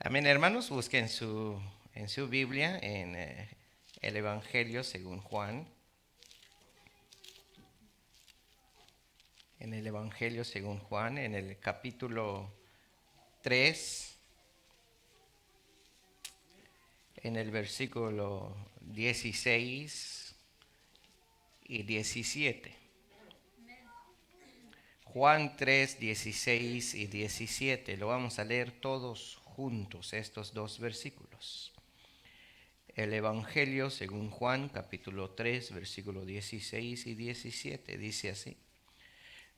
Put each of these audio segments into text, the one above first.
Amén, hermanos, busquen en su Biblia, en el Evangelio según Juan. En el Evangelio según Juan, en el capítulo 3, en el versículo 16 y 17. Juan 3, 16 y 17. Lo vamos a leer todos juntos, estos dos versículos. El Evangelio según Juan, capítulo 3, versículo 16 y 17, dice así.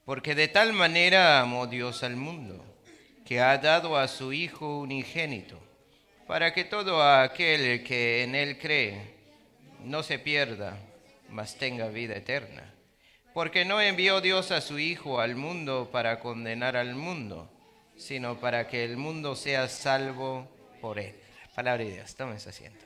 Porque de tal manera amó Dios al mundo, que ha dado a su Hijo unigénito, para que todo aquel que en Él cree no se pierda, mas tenga vida eterna. Porque no envió Dios a su Hijo al mundo para condenar al mundo, sino para que el mundo sea salvo por Él. Palabra de Dios, tomen asiento.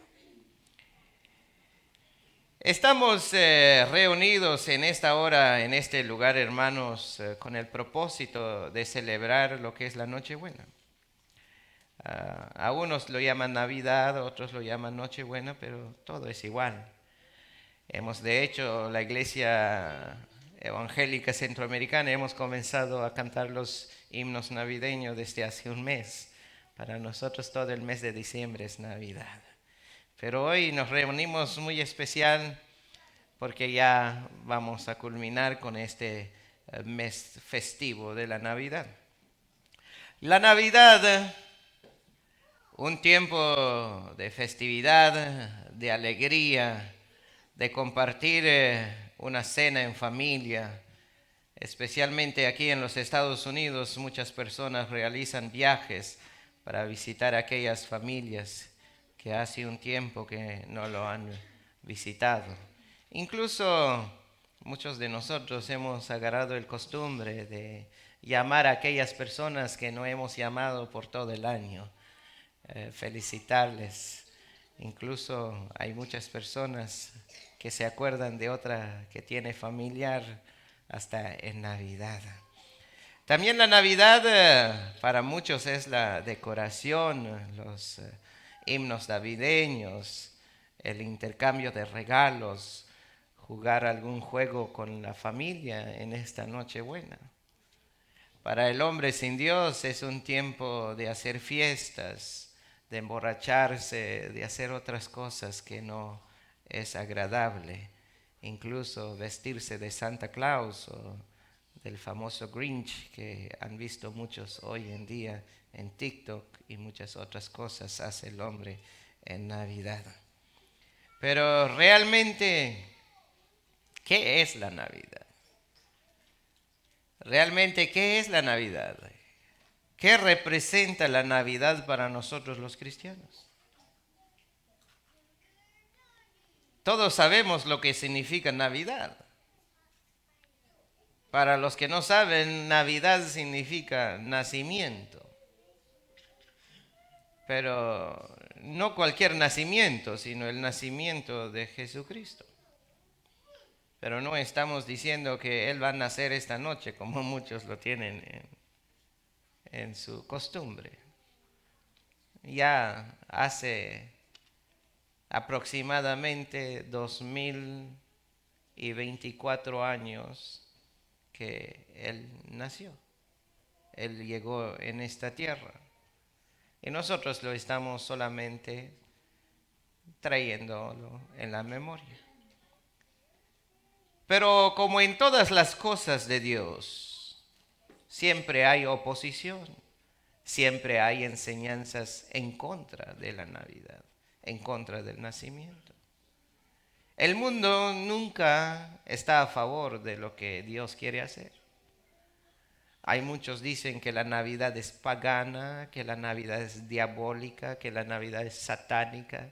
Estamos reunidos en esta hora, en este lugar, hermanos, con el propósito de celebrar lo que es la Nochebuena. A unos lo llaman Navidad, otros lo llaman Nochebuena, pero todo es igual. De hecho, la iglesia evangélica centroamericana, hemos comenzado a cantar los himnos navideños desde hace un mes. Para nosotros todo el mes de diciembre es Navidad. Pero hoy nos reunimos muy especial porque ya vamos a culminar con este mes festivo de la Navidad. La Navidad, un tiempo de festividad, de alegría, de compartir una cena en familia. Especialmente aquí en los Estados Unidos, muchas personas realizan viajes para visitar a aquellas familias que hace un tiempo que no lo han visitado. Incluso muchos de nosotros hemos agarrado el costumbre de llamar a aquellas personas que no hemos llamado por todo el año, felicitarles. Incluso hay muchas personas que se acuerdan de otra que tiene familiar hasta en Navidad. También la Navidad para muchos es la decoración, los himnos navideños, el intercambio de regalos, jugar algún juego con la familia en esta Nochebuena. Para el hombre sin Dios es un tiempo de hacer fiestas, de emborracharse, de hacer otras cosas que no es agradable. Incluso vestirse de Santa Claus o del famoso Grinch que han visto muchos hoy en día en TikTok y muchas otras cosas hace el hombre en Navidad. Pero realmente, ¿qué es la Navidad? Realmente, ¿qué es la Navidad? ¿Qué representa la Navidad para nosotros los cristianos? Todos sabemos lo que significa Navidad. Para los que no saben, Navidad significa nacimiento. Pero no cualquier nacimiento, sino el nacimiento de Jesucristo. Pero no estamos diciendo que Él va a nacer esta noche, como muchos lo tienen en su costumbre. Ya hace aproximadamente 2024 años que Él nació. Él llegó en esta tierra. Y nosotros lo estamos solamente trayéndolo en la memoria. Pero como en todas las cosas de Dios, siempre hay oposición, siempre hay enseñanzas en contra de la Navidad, en contra del nacimiento. El mundo nunca está a favor de lo que Dios quiere hacer. Hay muchos dicen que la Navidad es pagana, que la Navidad es diabólica, que la Navidad es satánica,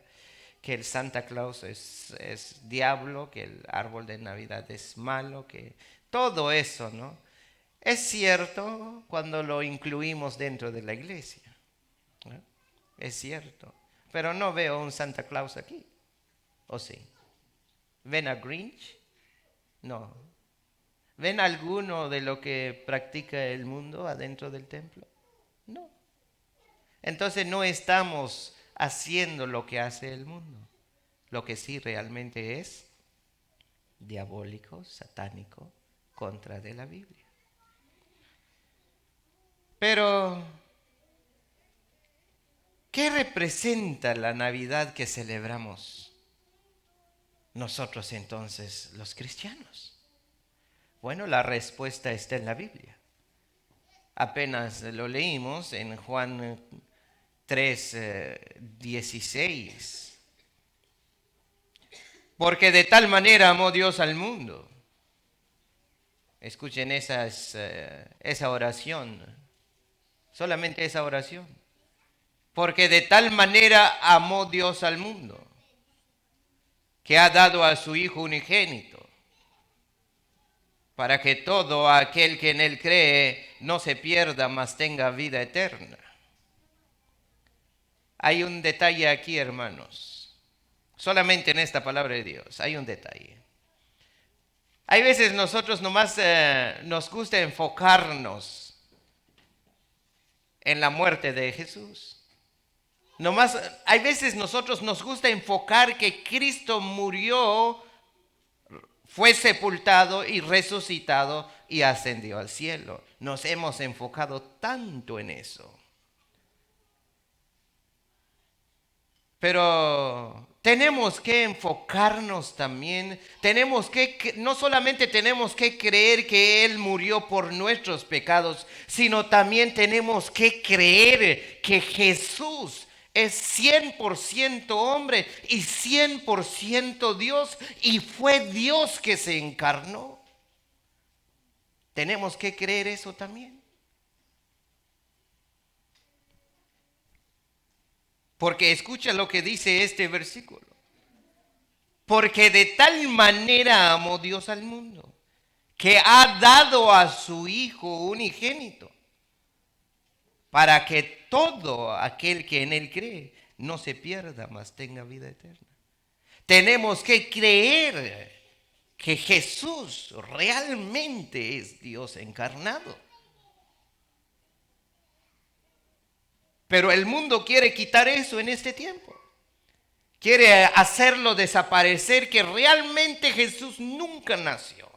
que el Santa Claus es diablo, que el árbol de Navidad es malo, que todo eso, ¿no? Es cierto cuando lo incluimos dentro de la iglesia, ¿no? Es cierto, pero no veo un Santa Claus aquí, ¿o sí? ¿Ven a Grinch? No. ¿Ven alguno de lo que practica el mundo adentro del templo? No. entonces no estamos haciendo lo que hace el mundo, lo que sí realmente es diabólico, satánico, contra de la Biblia. Pero, ¿qué representa la Navidad que celebramos nosotros entonces los cristianos? Bueno, la respuesta está en la Biblia. Apenas lo leímos en Juan 3:16. Porque de tal manera amó Dios al mundo. Escuchen esa oración, solamente esa oración. Porque de tal manera amó Dios al mundo, que ha dado a su Hijo unigénito, para que todo aquel que en Él cree no se pierda, mas tenga vida eterna. Hay un detalle aquí, hermanos. Solamente en esta palabra de Dios hay un detalle. Hay veces nosotros nomás nos gusta enfocarnos en la muerte de Jesús. Nomás, hay veces nosotros nos gusta enfocar que Cristo murió, fue sepultado y resucitado y ascendió al cielo. Nos hemos enfocado tanto en eso. Pero tenemos que enfocarnos también, no solamente tenemos que creer que Él murió por nuestros pecados, sino también tenemos que creer que Jesús es 100% hombre y 100% Dios, y fue Dios que se encarnó. Tenemos que creer eso también. Porque escucha lo que dice este versículo. Porque de tal manera amó Dios al mundo, que ha dado a su Hijo unigénito, para que todo aquel que en Él cree no se pierda, mas tenga vida eterna. Tenemos que creer que Jesús realmente es Dios encarnado. Pero el mundo quiere quitar eso en este tiempo. Quiere hacerlo desaparecer, que realmente Jesús nunca nació.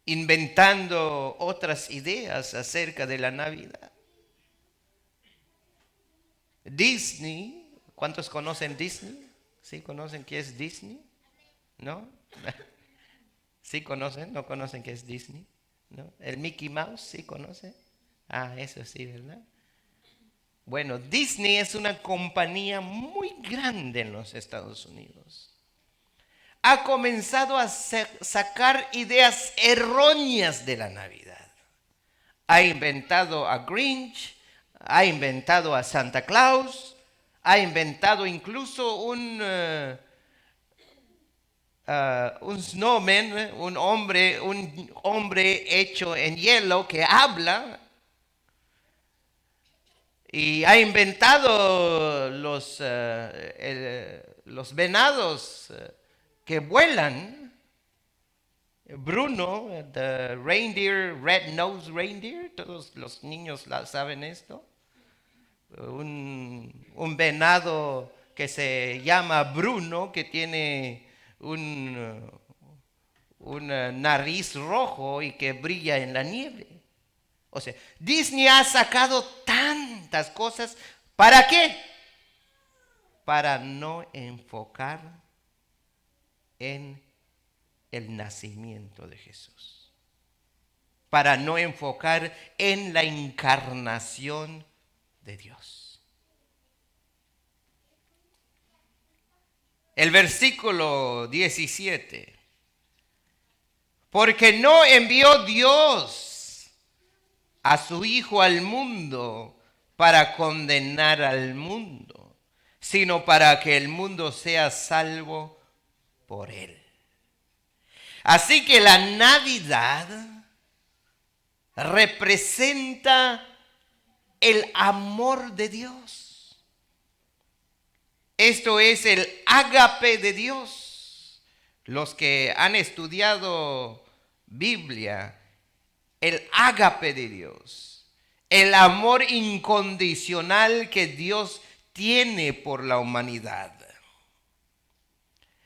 Inventando otras ideas acerca de la Navidad. Disney, ¿cuántos conocen Disney? ¿Sí conocen qué es Disney? ¿No? ¿Sí conocen? ¿No conocen qué es Disney? ¿No? ¿El Mickey Mouse? ¿Sí conocen? Ah, eso sí, ¿verdad? Bueno, Disney es una compañía muy grande en los Estados Unidos. Ha comenzado a sacar ideas erróneas de la Navidad. Ha inventado a Grinch, ha inventado a Santa Claus, ha inventado incluso un snowman, un hombre hecho en hielo que habla. Y ha inventado los venados que vuelan. Bruno, the reindeer, red-nosed reindeer, todos los niños saben esto. Un venado que se llama Bruno, que tiene un nariz rojo y que brilla en la nieve. O sea, Disney ha sacado tantas cosas. ¿Para qué? Para no enfocar en el nacimiento de Jesús. Para no enfocar en la encarnación de Dios. El versículo 17. Porque no envió Dios a su Hijo al mundo para condenar al mundo, sino para que el mundo sea salvo por Él. Así que la Navidad representa el amor de Dios. Esto es el ágape de Dios. Los que han estudiado Biblia, el ágape de Dios el amor incondicional que Dios tiene por la humanidad.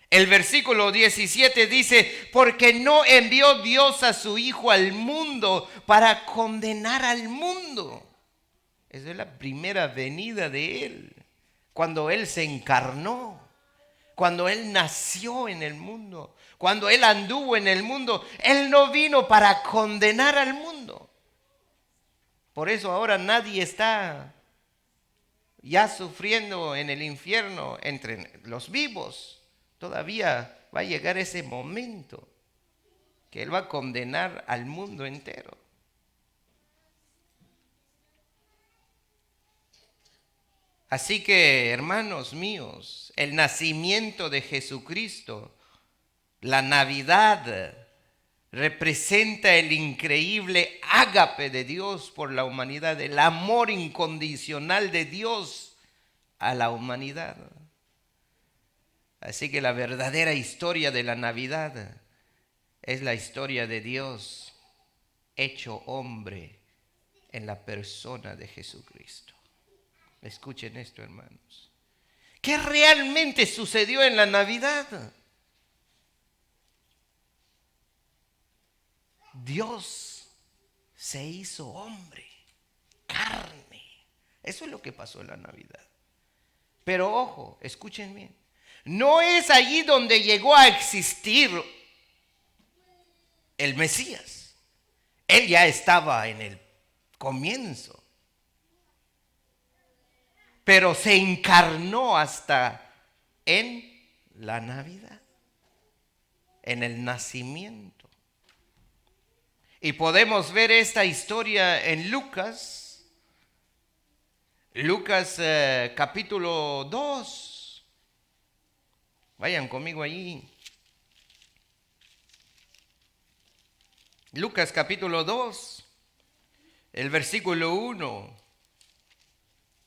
El versículo 17 dice, porque no envió Dios a su Hijo al mundo para condenar al mundo. Esa es la primera venida de Él, cuando Él se encarnó, cuando Él nació en el mundo, cuando Él anduvo en el mundo. Él no vino para condenar al mundo. Por eso ahora nadie está ya sufriendo en el infierno entre los vivos. Todavía va a llegar ese momento que Él va a condenar al mundo entero. Así que, hermanos míos, el nacimiento de Jesucristo, la Navidad, representa el increíble ágape de Dios por la humanidad, el amor incondicional de Dios a la humanidad. Así que la verdadera historia de la Navidad es la historia de Dios hecho hombre en la persona de Jesucristo. Escuchen esto, hermanos. ¿Qué realmente sucedió en la Navidad? Dios se hizo hombre, carne. Eso es lo que pasó en la Navidad. Pero ojo, escuchen bien. No es allí donde llegó a existir el Mesías. Él ya estaba en el comienzo. Pero se encarnó hasta en la Navidad, en el nacimiento. Y podemos ver esta historia en Lucas capítulo 2. Vayan conmigo allí. Lucas capítulo 2, el versículo 1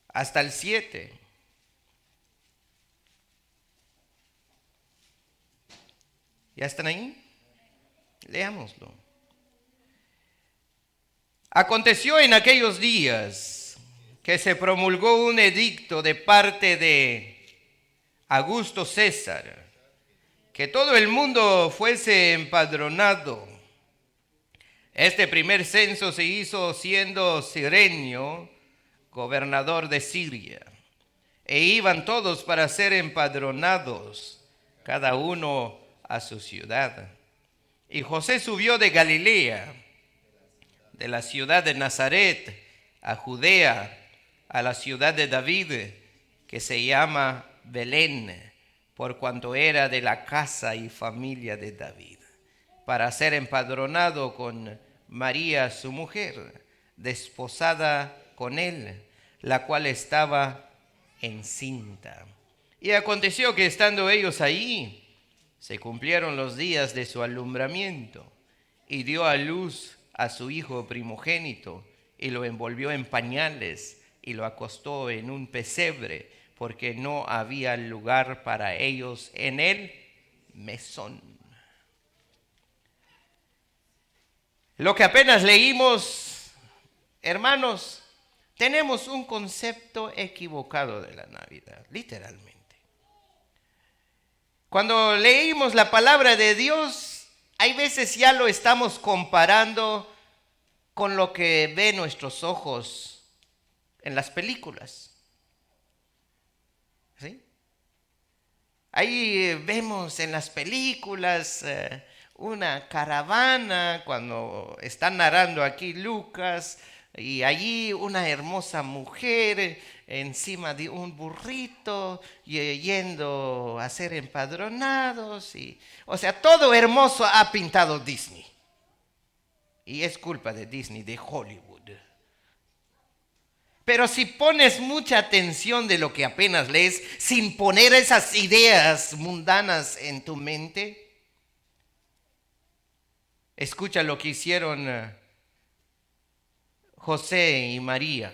hasta el 7. ¿Ya están ahí? Leámoslo. Aconteció en aquellos días que se promulgó un edicto de parte de Augusto César, que todo el mundo fuese empadronado. Este primer censo se hizo siendo Cirenio gobernador de Siria, e iban todos para ser empadronados, cada uno a su ciudad. Y José subió de Galilea, de la ciudad de Nazaret, a Judea, a la ciudad de David, que se llama Belén, por cuanto era de la casa y familia de David, para ser empadronado con María su mujer, desposada con él, la cual estaba encinta. Y aconteció que estando ellos ahí, se cumplieron los días de su alumbramiento, y dio a luz a su hijo primogénito, y lo envolvió en pañales, y lo acostó en un pesebre, porque no había lugar para ellos en el mesón. Lo que apenas leímos, hermanos, tenemos un concepto equivocado de la Navidad, literalmente. Cuando leímos la palabra de Dios, hay veces ya lo estamos comparando con lo que ven nuestros ojos en las películas. ¿Sí? Ahí vemos en las películas una caravana, cuando está narrando aquí Lucas, y allí una hermosa mujer encima de un burrito yendo a ser empadronados. O sea, todo hermoso ha pintado Disney. Y es culpa de Disney, de Hollywood. Pero si pones mucha atención de lo que apenas lees, sin poner esas ideas mundanas en tu mente, escucha lo que hicieron José y María.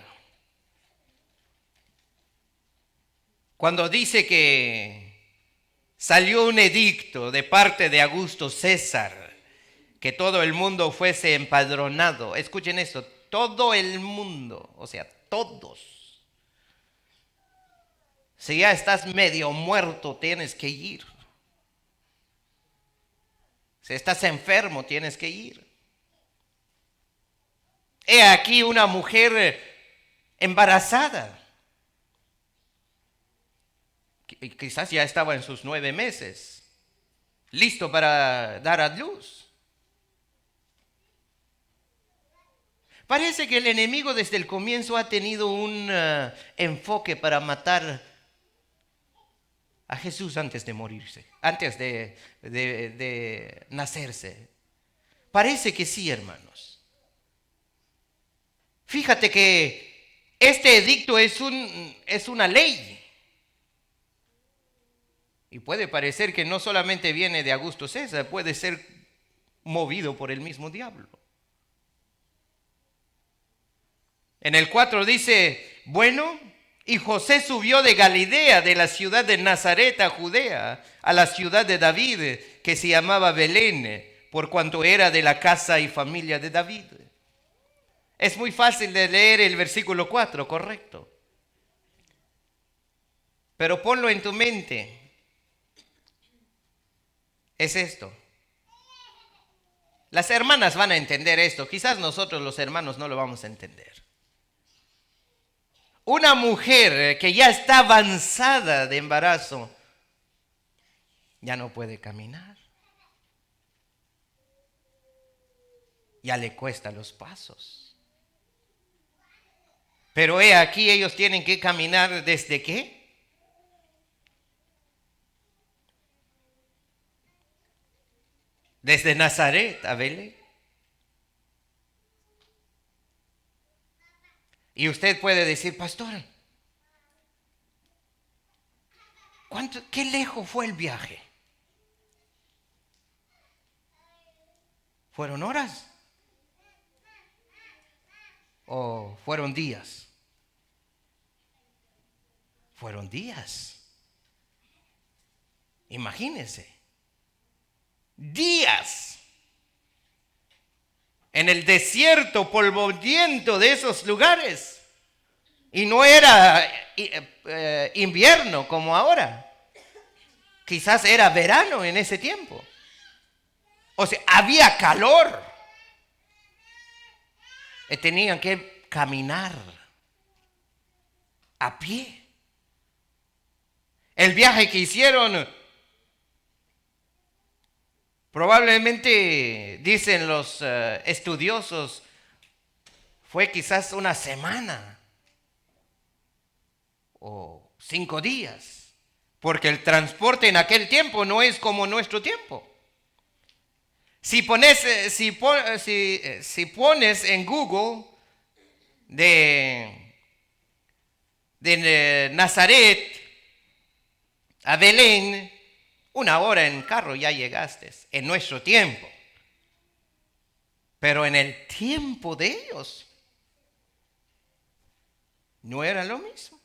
Cuando dice que salió un edicto de parte de Augusto César, que todo el mundo fuese empadronado. Escuchen esto, todo el mundo, o sea, todos. Si ya estás medio muerto, tienes que ir. Si estás enfermo, tienes que ir. He aquí una mujer embarazada. Quizás ya estaba en sus 9 meses, listo para dar a luz. Parece que el enemigo desde el comienzo ha tenido un enfoque para matar a Jesús antes de morirse, antes de nacerse. Parece que sí, hermanos. Fíjate que este edicto es una ley. Y puede parecer que no solamente viene de Augusto César, puede ser movido por el mismo diablo. En el 4 dice, bueno, y José subió de Galilea, de la ciudad de Nazaret a Judea, a la ciudad de David, que se llamaba Belén, por cuanto era de la casa y familia de David. Es muy fácil de leer el versículo 4, correcto. Pero ponlo en tu mente. Es esto. Las hermanas van a entender esto. Quizás nosotros los hermanos no lo vamos a entender. Una mujer que ya está avanzada de embarazo ya no puede caminar. Ya le cuesta los pasos. Pero he aquí ellos tienen que caminar ¿desde qué? Desde Nazaret a Belén. Y usted puede decir, pastor, ¿qué lejos fue el viaje? ¿Fueron horas? ¿O fueron días? Fueron días. Imagínense. Días. En el desierto polvoriento de esos lugares. Y no era invierno como ahora. Quizás era verano en ese tiempo. O sea, había calor. Tenían que caminar a pie. El viaje que hicieron, probablemente, dicen los estudiosos, fue quizás una semana o 5 días, porque el transporte en aquel tiempo no es como nuestro tiempo. Si pones en Google de Nazaret a Belén, 1 hora en carro ya llegaste, en nuestro tiempo. Pero en el tiempo de ellos no era lo mismo.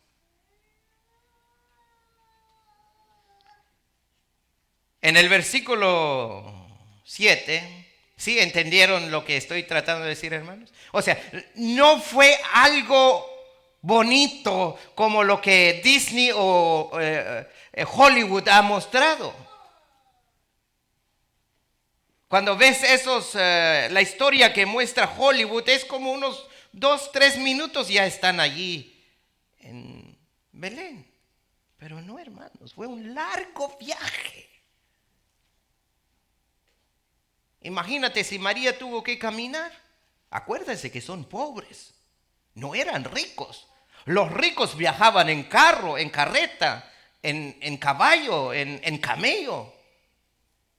En el versículo 7, ¿sí entendieron lo que estoy tratando de decir, hermanos? O sea, no fue algo bonito como lo que Disney o Hollywood ha mostrado. Cuando ves la historia que muestra Hollywood es como unos 2-3 minutos ya están allí en Belén. Pero no, hermanos, fue un largo viaje. Imagínate si María tuvo que caminar. Acuérdense que son pobres, no eran ricos. Los ricos viajaban en carro, en carreta, en caballo, en camello.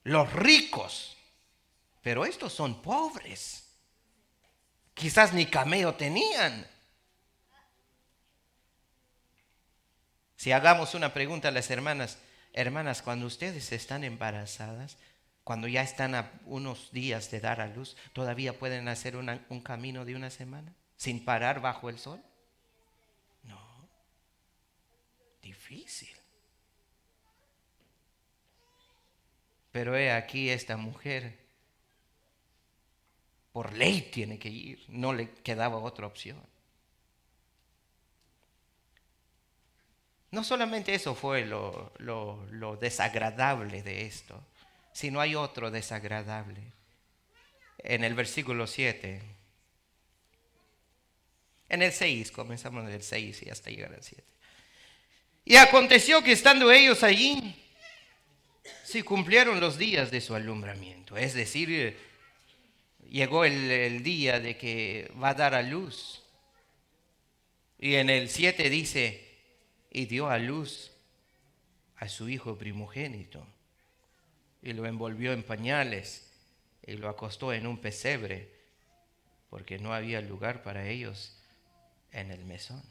Los ricos. Pero estos son pobres. Quizás ni camello tenían. Si hagamos una pregunta a las hermanas, hermanas, cuando ustedes están embarazadas, cuando ya están a unos días de dar a luz, ¿todavía pueden hacer un camino de 1 semana sin parar bajo el sol? No, difícil. Pero he aquí esta mujer, Por ley tiene que ir, no le quedaba otra opción. No solamente eso fue lo desagradable de esto, sino hay otro desagradable. En el versículo 7, en el 6, comenzamos en el 6 y hasta llegar al 7. Y aconteció que estando ellos allí, se cumplieron los días de su alumbramiento. Es decir, llegó el día de que va a dar a luz. Y en el 7 dice, y dio a luz a su hijo primogénito. Y lo envolvió en pañales y lo acostó en un pesebre, porque no había lugar para ellos en el mesón.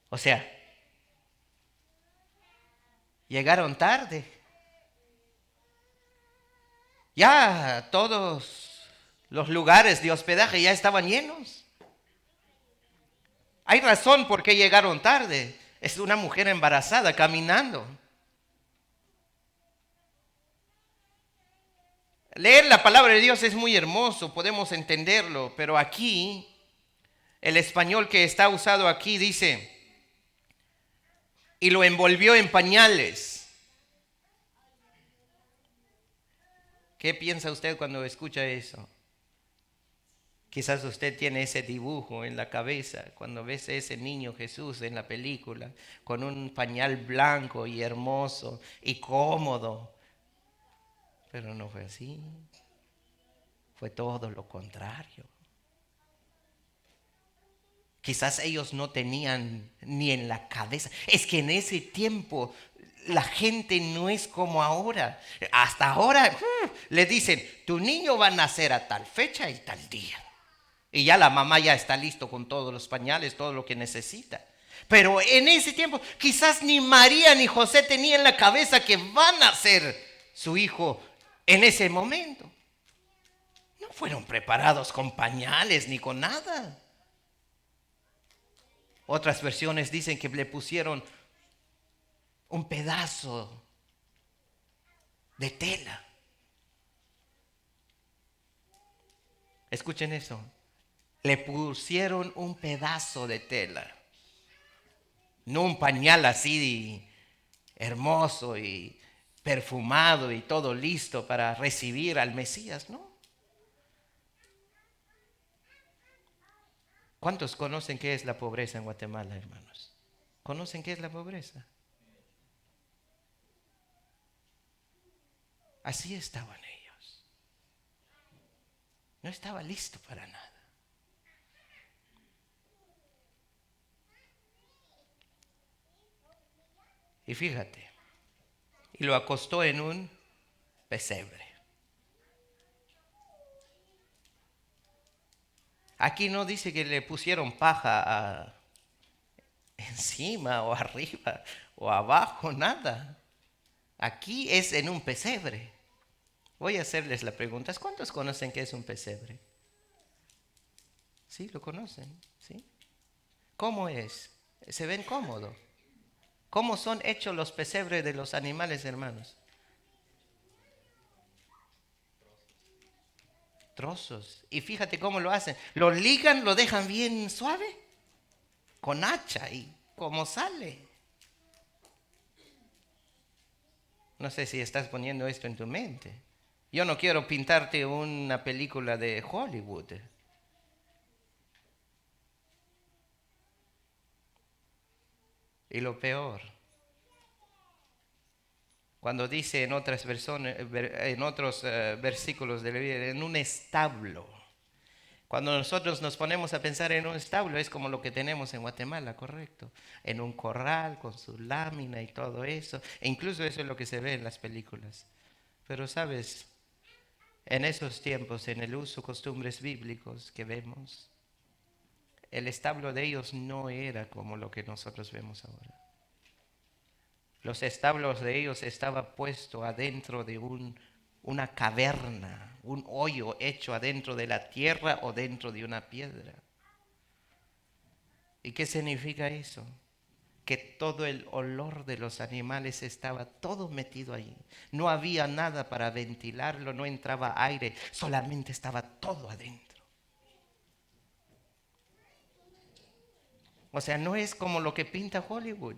O sea, llegaron tarde. Ya todos los lugares de hospedaje ya estaban llenos. Hay razón por qué llegaron tarde. Es una mujer embarazada caminando. Leer la palabra de Dios es muy hermoso, podemos entenderlo, pero aquí, el español que está usado aquí dice, y lo envolvió en pañales. ¿Qué piensa usted cuando escucha eso? Quizás usted tiene ese dibujo en la cabeza cuando ves a ese niño Jesús en la película con un pañal blanco y hermoso y cómodo. Pero no fue así. Fue todo lo contrario. Quizás ellos no tenían ni en la cabeza. Es que en ese tiempo la gente no es como ahora. Hasta ahora le dicen, tu niño va a nacer a tal fecha y tal día. Y ya la mamá ya está listo con todos los pañales, todo lo que necesita. Pero en ese tiempo quizás ni María ni José tenían en la cabeza que van a ser su hijo en ese momento. No fueron preparados con pañales ni con nada. Otras versiones dicen que le pusieron un pedazo de tela. Escuchen eso. Le pusieron un pedazo de tela. No un pañal así hermoso y perfumado y todo listo para recibir al Mesías, ¿no? ¿Cuántos conocen qué es la pobreza en Guatemala, hermanos? ¿Conocen qué es la pobreza? Así estaban ellos. No estaba listo para nada. Y fíjate, y lo acostó en un pesebre. Aquí no dice que le pusieron paja encima o arriba o abajo, nada. Aquí es en un pesebre. Voy a hacerles la pregunta. ¿Cuántos conocen qué es un pesebre? ¿Sí? ¿Lo conocen? ¿Sí? ¿Cómo es? ¿Se ven cómodos? ¿Cómo son hechos los pesebres de los animales, hermanos? Trozos. Y fíjate cómo lo hacen. Lo ligan, lo dejan bien suave, con hacha y como sale. No sé si estás poniendo esto en tu mente. Yo no quiero pintarte una película de Hollywood. Y lo peor, cuando dice en otras versiones, en otros versículos de la Biblia, en un establo. Cuando nosotros nos ponemos a pensar en un establo, es como lo que tenemos en Guatemala, correcto. En un corral con su lámina y todo eso. E incluso eso es lo que se ve en las películas. Pero sabes, en esos tiempos, en el uso costumbres bíblicos que vemos, el establo de ellos no era como lo que nosotros vemos ahora. Los establos de ellos estaban puestos adentro de una caverna, un hoyo hecho adentro de la tierra o dentro de una piedra. ¿Y qué significa eso? que todo el olor de los animales estaba todo metido ahí. No había nada para ventilarlo, no entraba aire, solamente estaba todo adentro. O sea, no es como lo que pinta Hollywood.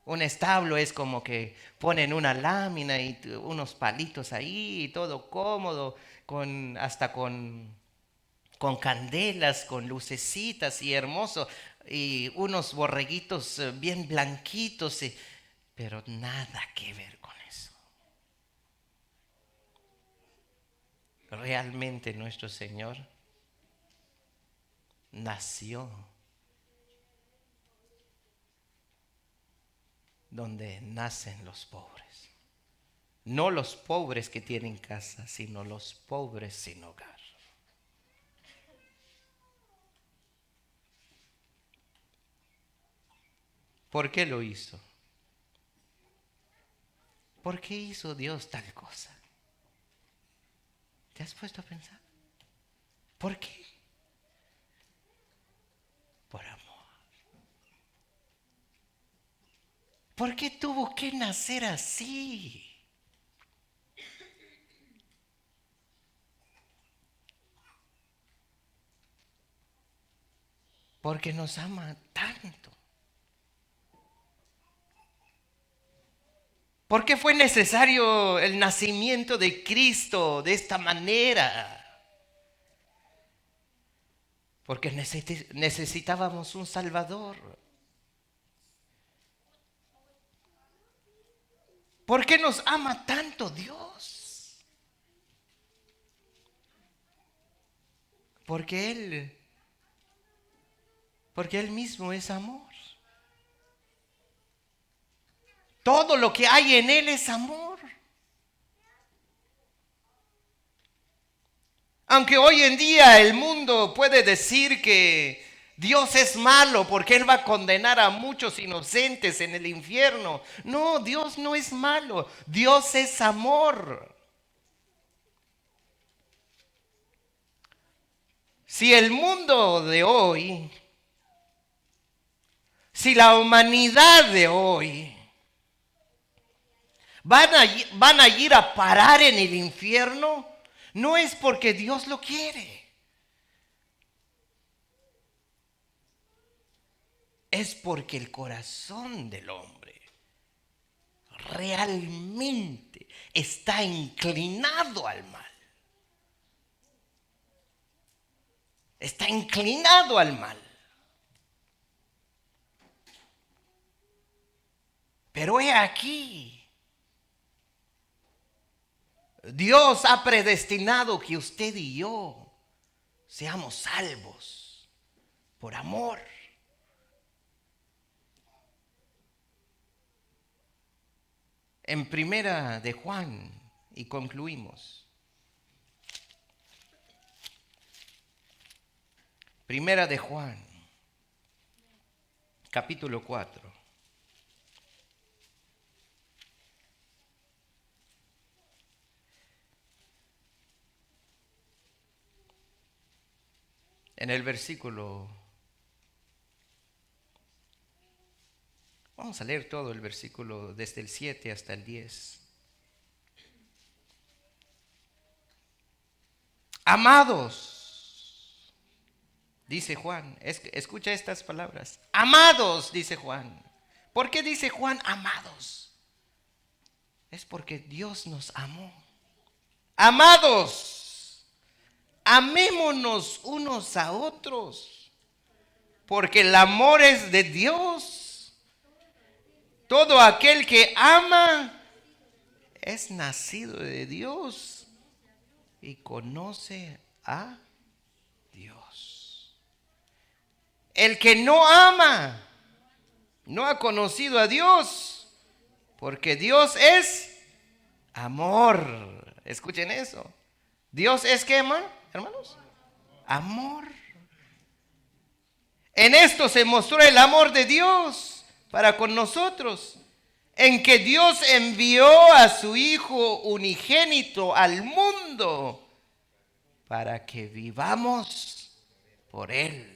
Un establo es como que ponen una lámina y unos palitos ahí y todo cómodo, hasta con candelas, con lucecitas y hermoso, y unos borreguitos bien blanquitos, pero nada que ver con eso. Realmente nuestro Señor nació donde nacen los pobres. No los pobres que tienen casa, sino los pobres sin hogar. ¿Por qué lo hizo? ¿Por qué hizo Dios tal cosa? ¿Te has puesto a pensar? ¿Por qué? Por amor. ¿Por qué tuvo que nacer así? Porque nos ama tanto. ¿Por qué fue necesario el nacimiento de Cristo de esta manera? Porque necesitábamos un Salvador. ¿Por qué nos ama tanto Dios? Porque Él mismo es amor. Todo lo que hay en Él es amor. Aunque hoy en día el mundo puede decir que Dios es malo porque Él va a condenar a muchos inocentes en el infierno. No, Dios no es malo. Dios es amor. Si el mundo de hoy, si la humanidad de hoy van a ir a parar en el infierno, no es porque Dios lo quiere. Es porque el corazón del hombre realmente está inclinado al mal. Está inclinado al mal. Pero he aquí, Dios ha predestinado que usted y yo seamos salvos por amor. En Primera de Juan, y concluimos. Primera de Juan, capítulo 4. En el versículo, vamos a leer todo el versículo desde el 7 hasta el 10. Amados, dice Juan, escucha estas palabras. Amados, dice Juan. ¿Por qué dice Juan amados? Es porque Dios nos amó. Amados, amémonos unos a otros, porque el amor es de Dios. Todo aquel que ama es nacido de Dios y conoce a Dios. El que no ama no ha conocido a Dios, porque Dios es amor. Escuchen eso. Dios es ¿qué, hermanos? Amor. En esto se mostró el amor de Dios para con nosotros, en que Dios envió a su Hijo unigénito al mundo para que vivamos por Él.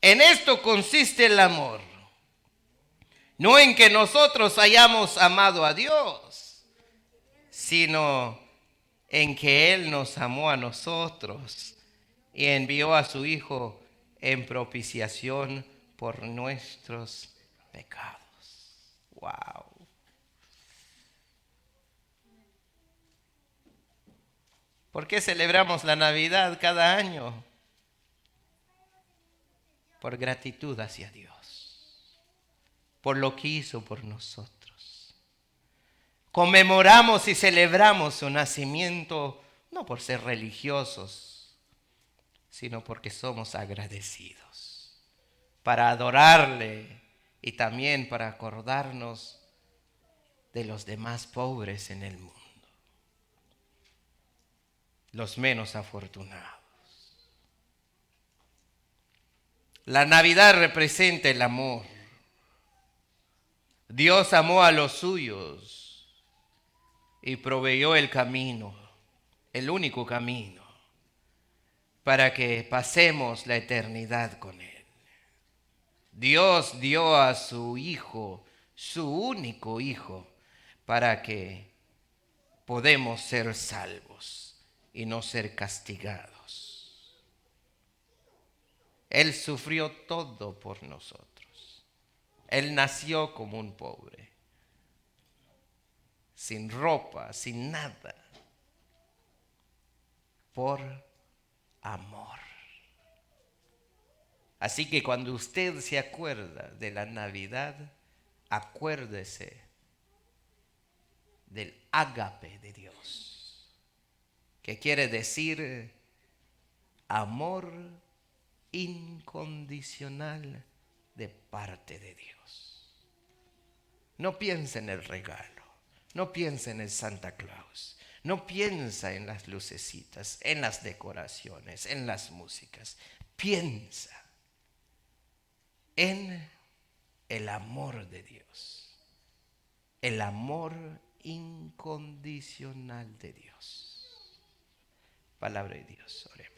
En esto consiste el amor, No en que nosotros hayamos amado a Dios, sino en que Él nos amó a nosotros y envió a su Hijo en propiciación por nuestros pecados. Wow. ¿Por qué celebramos la Navidad cada año? Por gratitud hacia Dios, por lo que hizo por nosotros. Conmemoramos y celebramos su nacimiento no por ser religiosos, sino porque somos agradecidos, para adorarle y también para acordarnos de los demás pobres en el mundo, los menos afortunados. La Navidad representa el amor. Dios amó a los suyos y proveyó el camino, el único camino, para que pasemos la eternidad con Él. Dios dio a su Hijo, su único Hijo, para que podamos ser salvos y no ser castigados. Él sufrió todo por nosotros. Él nació como un pobre, sin ropa, sin nada, por amor. Así que cuando usted se acuerda de la Navidad, acuérdese del ágape de Dios, que quiere decir amor incondicional de parte de Dios. No piensa en el regalo, no piensa en el Santa Claus, no piensa en las lucecitas, en las decoraciones, en las músicas. Piensa en el amor de Dios, el amor incondicional de Dios. Palabra de Dios, oremos.